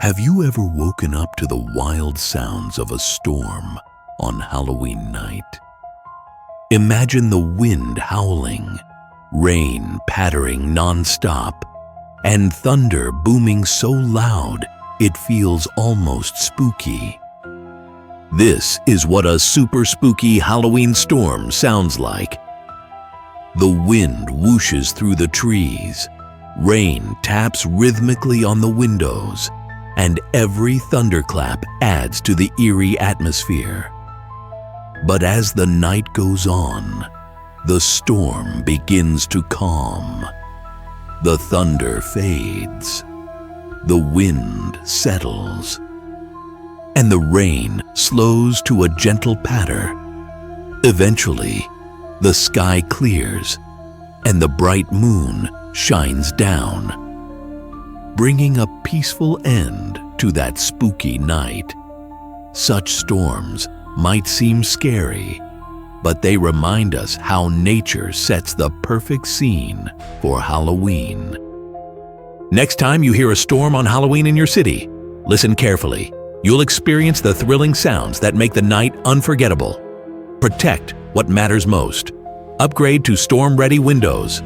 Have you ever woken up to the wild sounds of a storm on Halloween night? Imagine the wind howling, rain pattering non-stop, and thunder booming so loud it feels almost spooky. This is what a super spooky Halloween storm sounds like. The wind whooshes through the trees, rain taps rhythmically on the windows, and every thunderclap adds to the eerie atmosphere. But as the night goes on, the storm begins to calm. The thunder fades, the wind settles, and the rain slows to a gentle patter. Eventually, the sky clears and the bright moon shines down, bringing a peaceful end to that spooky night. Such storms might seem scary, but they remind us how nature sets the perfect scene for Halloween. Next time you hear a storm on Halloween in your city, listen carefully. You'll experience the thrilling sounds that make the night unforgettable. Protect what matters most. Upgrade to storm-ready windows.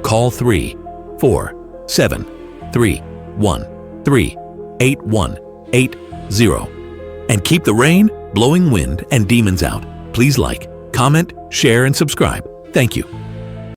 Call 347-313-8180 and keep the rain, blowing wind, and demons out. Please like, comment, share, and subscribe. Thank you.